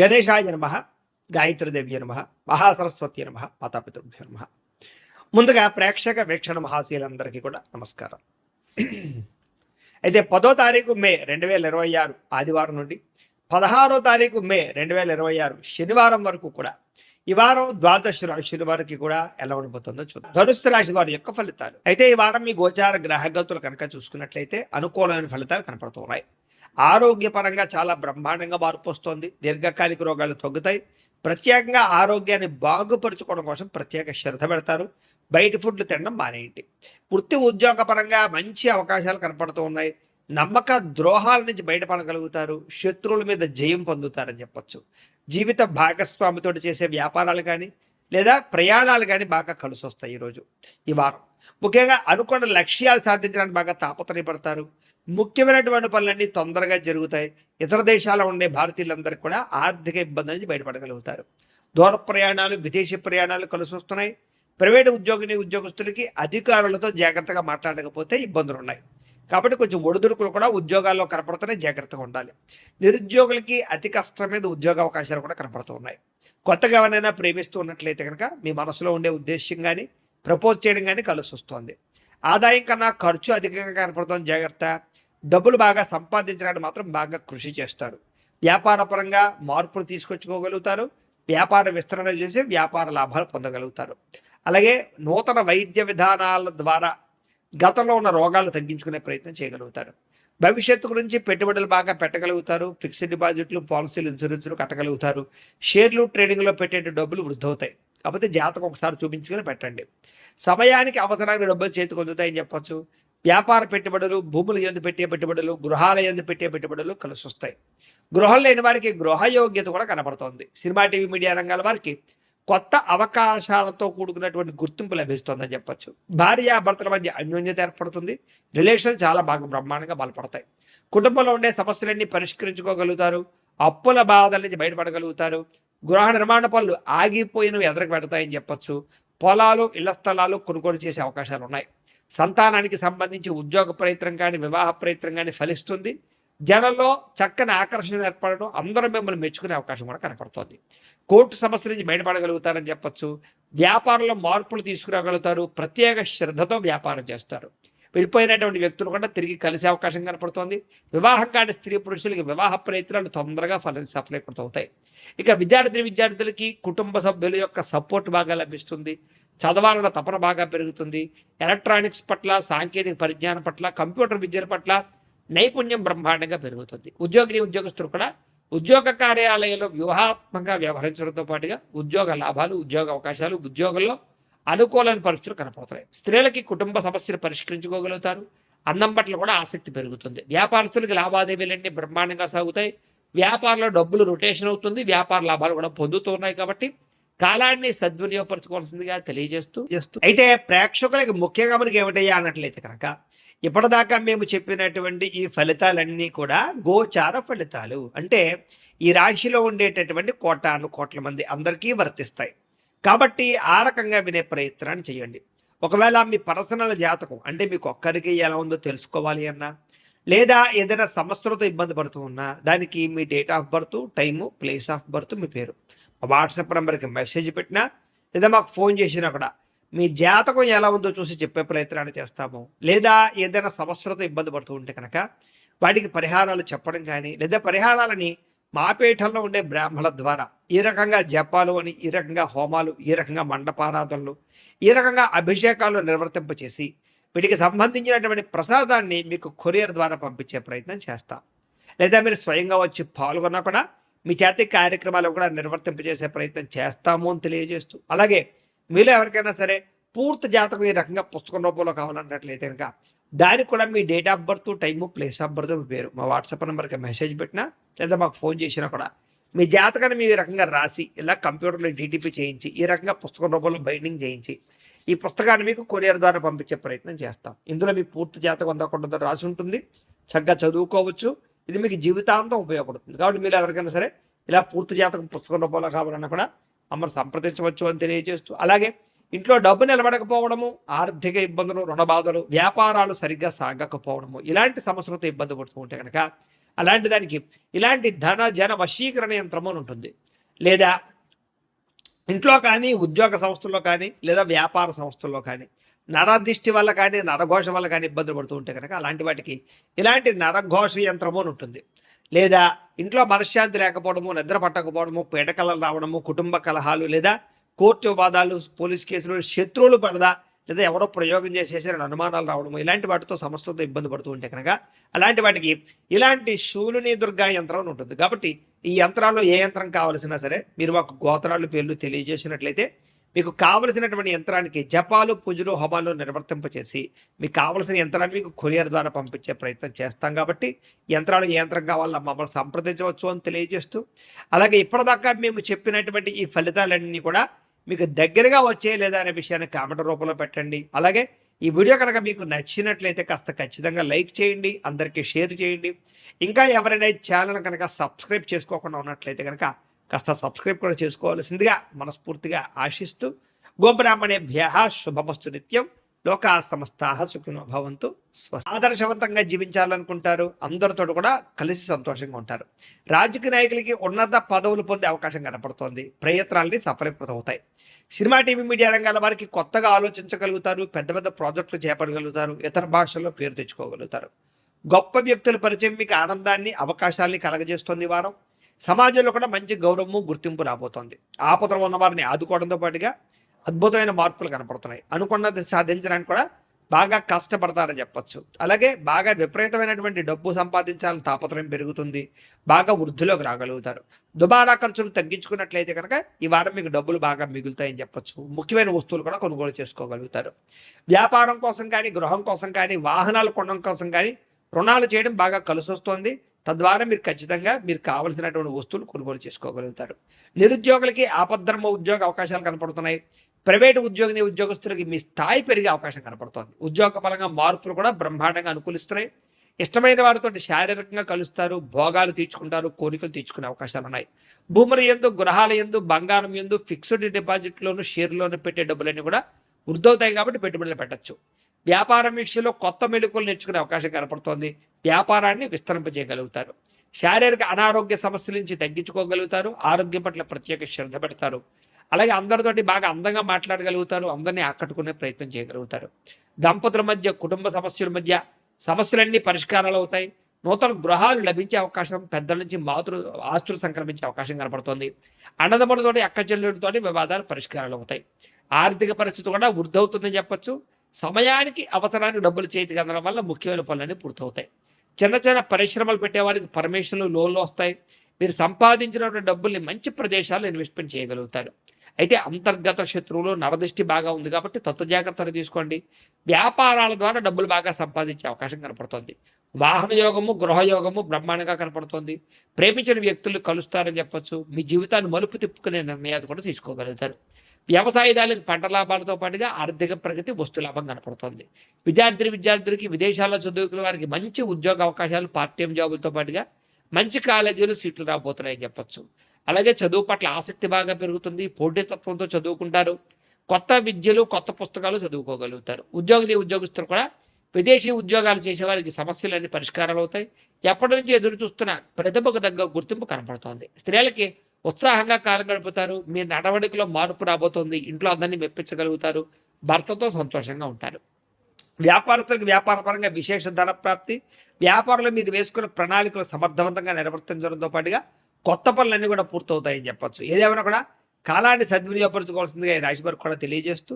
గణేశాయ నమః, గాయత్రీదేవ్య నమః, మహాసరస్వతి నమః, మాతాపితృభ్యో నమః. ముందుగా ప్రేక్షక వీక్షణ మహాశీలందరికీ కూడా నమస్కారం. అయితే 10వ తారీఖు మే 2026 ఆదివారం నుండి 16వ తారీఖు మే 2026 శనివారం వరకు కూడా ఈ వారం ద్వాదశ రాశుల వారికి కూడా ఎలా ఉండబోతుందో చూద్దాం. ధనుస్సు రాశి వారి యొక్క ఫలితాలు. అయితే ఈ వారం మీ గోచార గ్రహగతులు కనుక చూసుకున్నట్లయితే అనుకూలమైన ఫలితాలు కనపడుతున్నాయి. ఆరోగ్యపరంగా చాలా బ్రహ్మాండంగా మార్పు వస్తుంది. దీర్ఘకాలిక రోగాలు తగ్గుతాయి. ప్రత్యేకంగా ఆరోగ్యాన్ని బాగుపరుచుకోవడం కోసం ప్రత్యేక శ్రద్ధ పెడతారు. బయట ఫుడ్లు తినడం మానేయండి. వృత్తి ఉద్యోగ పరంగా మంచి అవకాశాలు కనపడుతూ ఉన్నాయి. నమ్మక ద్రోహాల నుంచి బయటపడగలుగుతారు. శత్రువుల మీద జయం పొందుతారని చెప్పొచ్చు. జీవిత భాగస్వామితో చేసే వ్యాపారాలు కానీ లేదా ప్రయాణాలు కానీ బాగా కలిసి వస్తాయి ఈరోజు ఈ వారం. ముఖ్యంగా అనుకున్న లక్ష్యాలు సాధించడానికి బాగా తాపత్రయపడతారు. ముఖ్యమైనటువంటి పనులన్నీ తొందరగా జరుగుతాయి. ఇతర దేశాల్లో ఉండే భారతీయులందరికీ కూడా ఆర్థిక ఇబ్బందుల నుంచి బయటపడగలుగుతారు. దూర ప్రయాణాలు, విదేశీ ప్రయాణాలు కలిసి వస్తున్నాయి. ప్రైవేటు ఉద్యోగస్తులకి అధికారులతో జాగ్రత్తగా మాట్లాడకపోతే ఇబ్బందులు ఉన్నాయి. కాబట్టి కొంచెం ఒడిదుడుకులు కూడా ఉద్యోగాల్లో కనపడుతున్నాయి. జాగ్రత్తగా ఉండాలి. నిరుద్యోగులకి అతి కష్టం మీద ఉద్యోగ అవకాశాలు కూడా కనపడుతూ ఉన్నాయి. కొత్తగా ఎవరైనా ప్రేమిస్తూ ఉన్నట్లయితే కనుక మీ మనసులో ఉండే ఉద్దేశ్యం కానీ ప్రపోజ్ చేయడం కానీ కలిసి వస్తుంది. ఆదాయం కన్నా ఖర్చు అధికంగా కనపడుతుంది. జాగ్రత్త. డబ్బులు బాగా సంపాదించడానికి మాత్రం బాగా కృషి చేస్తారు. వ్యాపార పరంగా మార్పులు తీసుకొచ్చుకోగలుగుతారు. వ్యాపార విస్తరణ చేసి వ్యాపార లాభాలు పొందగలుగుతారు. అలాగే నూతన వైద్య విధానాల ద్వారా గతంలో ఉన్న రోగాలు తగ్గించుకునే ప్రయత్నం చేయగలుగుతారు. భవిష్యత్తు గురించి పెట్టుబడులు బాగా పెట్టగలుగుతారు. ఫిక్స్డ్ డిపాజిట్లు, పాలసీలు, ఇన్సూరెన్స్లు కట్టగలుగుతారు. షేర్లు, ట్రేడింగ్లో పెట్టే డబ్బులు వృద్ధి అవుతాయి. కాకపోతే జాతకం ఒకసారి చూపించుకొని పెట్టండి. సమయానికి అవసరానికి డబ్బులు చేతికి అందుతాయని చెప్పొచ్చు. వ్యాపార పెట్టుబడులు, భూముల యందు పెట్టే పెట్టుబడులు, గృహాల యందు పెట్టే పెట్టుబడులు కలిసి వస్తాయి. గృహం లేని వారికి గృహయోగ్యత కూడా కనపడుతోంది. సినిమా, టీవీ, మీడియా రంగాల వారికి కొత్త అవకాశాలతో కూడుకున్నటువంటి గుర్తింపు లభిస్తుందని చెప్పొచ్చు. భార్యాభర్తల మధ్య అన్యోన్యత ఏర్పడుతుంది. రిలేషన్ చాలా బాగా బ్రహ్మాండంగా బలపడతాయి. కుటుంబంలో ఉండే సమస్యలన్నీ పరిష్కరించుకోగలుగుతారు. అప్పుల బాధల నుంచి బయటపడగలుగుతారు. గృహ నిర్మాణ పనులు ఆగిపోయినవి ఎదరకు పెడతాయని చెప్పొచ్చు. పొలాలు, ఇళ్ల స్థలాలు కొనుగోలు చేసే అవకాశాలు ఉన్నాయి. సంతానానికి సంబంధించి ఉద్యోగ ప్రయత్నం కానీ వివాహ ప్రయత్నం కానీ ఫలిస్తుంది. జనంలో చక్కని ఆకర్షణ ఏర్పడడం, అందరూ మిమ్మల్ని మెచ్చుకునే అవకాశం కూడా కనపడుతుంది. కోర్టు సమస్యల నుంచి బయటపడగలుగుతారని చెప్పొచ్చు. వ్యాపారంలో మార్పులు తీసుకురాగలుగుతారు. ప్రత్యేక శ్రద్ధతో వ్యాపారం చేస్తారు. వెళ్ళిపోయినటువంటి వ్యక్తులు కూడా తిరిగి కలిసే అవకాశం కనపడుతోంది. వివాహం కాని స్త్రీ పురుషులకి వివాహ ప్రయత్నాలు తొందరగా సఫలీకృతవుతాయి. ఇక విద్యార్థులకి కుటుంబ సభ్యుల యొక్క సపోర్ట్ బాగా లభిస్తుంది. చదవాలన్న తపన బాగా పెరుగుతుంది. ఎలక్ట్రానిక్స్ పట్ల, సాంకేతిక పరిజ్ఞానం పట్ల, కంప్యూటర్ విద్యల పట్ల నైపుణ్యం బ్రహ్మాండంగా పెరుగుతుంది. ఉద్యోగస్తులు కూడా ఉద్యోగ కార్యాలయంలో వ్యూహాత్మకంగా వ్యవహరించడంతో పాటుగా ఉద్యోగ లాభాలు, ఉద్యోగ అవకాశాలు, ఉద్యోగంలో అనుకూలమైన పరిస్థితులు కనపడతాయి. స్త్రీలకి కుటుంబ సమస్యలు పరిష్కరించుకోగలుగుతారు. అన్నం పట్ల కూడా ఆసక్తి పెరుగుతుంది. వ్యాపారస్తులకి లావాదేవీలన్నీ బ్రహ్మాండంగా సాగుతాయి. వ్యాపారంలో డబ్బులు రొటేషన్ అవుతుంది. వ్యాపార లాభాలు కూడా పొందుతున్నాయి. కాబట్టి కాలాన్ని సద్వినియోగపరచుకోవాల్సిందిగా తెలియజేస్తూ అయితే ప్రేక్షకులకి ముఖ్యంగా మనకి ఏమిటయ్యా అన్నట్లయితే కనుక ఇప్పటిదాకా మేము చెప్పినటువంటి ఈ ఫలితాలన్నీ కూడా గోచార ఫలితాలు. అంటే ఈ రాశిలో ఉండేటటువంటి కోట్ల మంది అందరికీ వర్తిస్తాయి. కాబట్టి ఆ రకంగా వినే ప్రయత్నాన్ని చేయండి. ఒకవేళ మీ పర్సనల్ జాతకం అంటే మీకు ఒక్కరికి ఎలా ఉందో తెలుసుకోవాలి అన్నా, లేదా ఏదైనా సమస్యలతో ఇబ్బంది పడుతూ ఉన్నా, దానికి మీ date of birth, time, place of birth, మీ పేరు వాట్సాప్ నెంబర్కి మెసేజ్ పెట్టినా లేదా మాకు ఫోన్ చేసినా కూడా మీ జాతకం ఎలా ఉందో చూసి చెప్పే ప్రయత్నాన్ని చేస్తాము. లేదా ఏదైనా సమస్యలతో ఇబ్బంది పడుతూ ఉంటే కనుక వాటికి పరిహారాలు చెప్పడం కానీ, లేదా పరిహారాలని మా పీఠంలో ఉండే బ్రాహ్మణుల ద్వారా ఈ రకంగా జపాలు అని, ఈ రకంగా హోమాలు, ఈ రకంగా మండపారాధనలు, ఈ రకంగా అభిషేకాలు నిర్వర్తింపచేసి వీటికి సంబంధించినటువంటి ప్రసాదాన్ని మీకు కొరియర్ ద్వారా పంపించే ప్రయత్నం చేస్తాం. లేదా మీరు స్వయంగా వచ్చి పాల్గొన్నా కూడా మీ చేతి కార్యక్రమాలు కూడా నిర్వర్తింపజేసే ప్రయత్నం చేస్తాము అని తెలియజేస్తూ, అలాగే మీలో ఎవరికైనా సరే పూర్తి జాతకం ఈ రకంగా పుస్తకం రూపంలో కావాలన్నట్లయితే కనుక దానికి కూడా మీ date of birth, time, place of birth, మీ పేరు మా వాట్సాప్ నెంబర్కి మెసేజ్ పెట్టినా లేదా మాకు ఫోన్ చేసినా కూడా మీ జాతకాన్ని మీ రకంగా రాసి ఇలా కంప్యూటర్లో డీటీపీ చేయించి ఈ రకంగా పుస్తకం రూపంలో బైండింగ్ చేయించి ఈ పుస్తకాన్ని మీకు కొరియర్ ద్వారా పంపించే ప్రయత్నం చేస్తాం. ఇందులో మీ పూర్తి జాతకం అందకుండా రాసి ఉంటుంది. చక్కగా చదువుకోవచ్చు. ఇది మీకు జీవితాంతం ఉపయోగపడుతుంది. కాబట్టి మీరు ఎవరికైనా సరే ఇలా పూర్తి జాతకం పుస్తకం రూపంలో కావాలన్నా కూడా మమ్మల్ని సంప్రదించవచ్చు అని తెలియజేస్తూ, అలాగే ఇంట్లో డబ్బు నిలబడకపోవడము, ఆర్థిక ఇబ్బందులు, రుణ బాధలు, వ్యాపారాలు సరిగ్గా సాగకపోవడము, ఇలాంటి సమస్యలతో ఇబ్బంది పడుతూ ఉంటే కనుక అలాంటి దానికి ఇలాంటి ధన జన వశీకరణ యంత్రము అని ఉంటుంది. లేదా ఇంట్లో కానీ, ఉద్యోగ సంస్థల్లో కానీ, లేదా వ్యాపార సంస్థల్లో కానీ నరదిష్టి వల్ల కానీ, నరఘోష వల్ల కానీ ఇబ్బందులు పడుతూ ఉంటే కనుక అలాంటి వాటికి ఇలాంటి నరఘోష యంత్రము అని ఉంటుంది. లేదా ఇంట్లో మనశ్శాంతి లేకపోవడము, నిద్ర పట్టకపోవడము, పీడకలలు రావడము, కుటుంబ కలహాలు, లేదా కోర్టు వాదాలు, పోలీస్ కేసులు, శత్రువులు పడదా, లేదా ఎవరో ప్రయోగం చేసేసారని అనుమానాలు రావడము, ఇలాంటి వాటితో సమస్యలతో ఇబ్బంది పడుతూ ఉంటే కనుక అలాంటి వాటికి ఇలాంటి శూలుని దుర్గా యంత్రం అని ఉంటుంది. కాబట్టి ఈ యంత్రాల్లో ఏ యంత్రం కావలసినా సరే మీరు మాకు గోత్రాలు పేర్లు తెలియజేసినట్లయితే మీకు కావలసినటువంటి యంత్రానికి జపాలు, పూజలు, హోమాలు నిర్వర్తింపచేసి మీకు కావలసిన యంత్రాన్ని మీకు కొరియర్ ద్వారా పంపించే ప్రయత్నం చేస్తాం. కాబట్టి యంత్రాలు ఏ యంత్రం కావాలో మమ్మల్ని సంప్రదించవచ్చు అని తెలియజేస్తూ, అలాగే ఇప్పటిదాకా మేము చెప్పినటువంటి ఈ ఫలితాలన్నీ కూడా మీకు దగ్గరగా వచ్చే లేదా అనే విషయాన్ని కామెంట్ రూపంలో పెట్టండి. అలాగే ఈ వీడియో కనుక మీకు నచ్చినట్లయితే కాస్త ఖచ్చితంగా లైక్ చేయండి, అందరికీ షేర్ చేయండి. ఇంకా ఎవరైనా ఛానల్ కనుక సబ్స్క్రైబ్ చేసుకోకుండా ఉన్నట్లయితే కనుక కాస్త సబ్స్క్రైబ్ కూడా చేసుకోవాల్సిందిగా మనస్ఫూర్తిగా ఆశిస్తూ, గోబ్రాహ్మణేభ్యః శుభమస్తు నిత్యం, లోకా సమస్తాః సుఖినో భవంతు. ఆదర్శవంతంగా జీవించాలనుకుంటారు, అందరితో కూడా కలిసి సంతోషంగా ఉంటారు. రాజకీయ నాయకులకి ఉన్నత పదవులు పొందే అవకాశం కనపడుతోంది. ప్రయత్నాలని సఫలీకృతం అవుతాయి. సినిమా, టీవీ, మీడియా రంగాల వారికి కొత్తగా ఆలోచించగలుగుతారు, పెద్ద పెద్ద ప్రాజెక్టులు చేపట్టగలుగుతారు, ఇతర భాషల్లో పేరు తెచ్చుకోగలుగుతారు. గొప్ప వ్యక్తుల పరిచయం మీకు ఆనందాన్ని, అవకాశాలని కలగజేస్తుంది. ఈ వారం సమాజంలో కూడా మంచి గౌరవము, గుర్తింపు రాబోతోంది. ఆపదలో ఉన్న వారిని ఆదుకోవడంతో పాటుగా అద్భుతమైన మార్పులు కనపడుతున్నాయి. అనుకున్నది సాధించడానికి కూడా బాగా కష్టపడతారని చెప్పచ్చు. అలాగే బాగా విపరీతమైనటువంటి డబ్బు సంపాదించాలని తాపత్రయం పెరుగుతుంది. బాగా వృద్ధిలోకి రాగలుగుతారు. దుబారా ఖర్చులు తగ్గించుకున్నట్లయితే కనుక ఈ వారం మీకు డబ్బులు బాగా మిగులుతాయని చెప్పచ్చు. ముఖ్యమైన వస్తువులు కూడా కొనుగోలు చేసుకోగలుగుతారు. వ్యాపారం కోసం కానీ, గృహం కోసం కానీ, వాహనాలు కొనడం కోసం కానీ రుణాలు చేయడం బాగా కలిసి వస్తుంది. తద్వారా మీరు ఖచ్చితంగా మీరు కావలసినటువంటి వస్తువులు కొనుగోలు చేసుకోగలుగుతారు. నిరుద్యోగులకి ఆపద్ధర్మ ఉద్యోగ అవకాశాలు కనపడుతున్నాయి. ప్రైవేటు ఉద్యోగస్తులకి మీ స్థాయి పెరిగే అవకాశం కనపడుతోంది. ఉద్యోగ పరంగా మార్పులు కూడా బ్రహ్మాండంగా అనుకూలిస్తున్నాయి. ఇష్టమైన వారితో శారీరకంగా కలుస్తారు, భోగాలు తీర్చుకుంటారు, కోరికలు తీర్చుకునే అవకాశాలు ఉన్నాయి. భూముల యందు, గృహాల యందు, బంగారం యందు, ఫిక్స్డ్ డిపాజిట్లోను, షేర్లోను పెట్టే డబ్బులన్నీ కూడా వృద్ధవుతాయి. కాబట్టి పెట్టుబడులు పెట్టచ్చు. వ్యాపారం విషయంలో కొత్త మెళుకువలు నేర్చుకునే అవకాశం కనపడుతోంది. వ్యాపారాన్ని విస్తరింపజేయగలుగుతారు. శారీరక అనారోగ్య సమస్యల నుంచి తగ్గించుకోగలుగుతారు. ఆరోగ్యం పట్ల ప్రత్యేక శ్రద్ధ పెడతారు. అలాగే అందరితోటి బాగా అందంగా మాట్లాడగలుగుతారు. అందరినీ ఆకట్టుకునే ప్రయత్నం చేయగలుగుతారు. దంపతుల మధ్య, కుటుంబ సమస్యల మధ్య సమస్యలన్నీ పరిష్కారాలు అవుతాయి. నూతన గృహాలు లభించే అవకాశం, పెద్దల నుంచి ఆస్తులు సంక్రమించే అవకాశం కనపడుతోంది. అన్నదమ్ములతోటి, అక్క చెల్లెలతోటి వివాదాలు పరిష్కారాలు అవుతాయి. ఆర్థిక పరిస్థితి కూడా వృద్ధవుతుందని చెప్పచ్చు. సమయానికి అవసరానికి డబ్బులు చేతికి అందడం వల్ల ముఖ్యమైన పనులన్నీ పూర్తవుతాయి. చిన్న చిన్న పరిశ్రమలు పెట్టేవారికి పర్మిషన్లు, లోన్లు వస్తాయి. మీరు సంపాదించినటువంటి డబ్బుల్ని మంచి ప్రదేశాల్లో ఇన్వెస్ట్మెంట్ చేయగలుగుతారు. అయితే అంతర్గత శత్రువులు, నరదృష్టి బాగా ఉంది కాబట్టి జాగ్రత్తలు తీసుకోండి. వ్యాపారాల ద్వారా డబ్బులు బాగా సంపాదించే అవకాశం కనపడుతుంది. వాహన యోగము, గృహయోగము బ్రహ్మాండంగా కనపడుతుంది. ప్రేమించిన వ్యక్తులు కలుస్తారని చెప్పచ్చు. మీ జీవితాన్ని మలుపు తిప్పుకునే నిర్ణయాలు కూడా తీసుకోగలుగుతారు. వ్యవసాయదారులకు పంట లాభాలతో పాటుగా ఆర్థిక ప్రగతి, వస్తు లాభం కనపడుతోంది. విద్యార్థులకి విదేశాల్లో చదువుకునే వారికి మంచి ఉద్యోగ అవకాశాలు, పార్ట్ టైం జాబులతో పాటుగా మంచి కాలేజీలు సీట్లు రాబోతున్నాయని చెప్పచ్చు. అలాగే చదువు పట్ల ఆసక్తి బాగా పెరుగుతుంది. పోటీతత్వంతో చదువుకుంటారు. కొత్త విద్యలు, కొత్త పుస్తకాలు చదువుకోగలుగుతారు. ఉద్యోగస్తులు కూడా విదేశీ ఉద్యోగాలు చేసేవారికి సమస్యలన్నీ పరిష్కారాలు అవుతాయి. ఎప్పటి నుంచి ఎదురు చూస్తున్న ప్రతిభకు తగ్గ గుర్తింపు కనపడుతోంది. స్త్రీలకి ఉత్సాహంగా కాలం గడుపుతారు. మీ నడవడికలో మార్పు రాబోతోంది. ఇంట్లో అందరినీ మెప్పించగలుగుతారు. భర్తతో సంతోషంగా ఉంటారు. వ్యాపారస్తులకు వ్యాపారపరంగా విశేష ధన ప్రాప్తి. వ్యాపారంలో మీరు వేసుకున్న ప్రణాళికలు సమర్థవంతంగా నిర్వర్తించడంతో పాటుగా కొత్త పనులన్నీ కూడా పూర్తవుతాయని చెప్పచ్చు. ఏదేమైనా కూడా కాలాన్ని సద్వినియోగపరచుకోవాల్సిందిగా ఈ రాశి వారికి కూడా తెలియజేస్తూ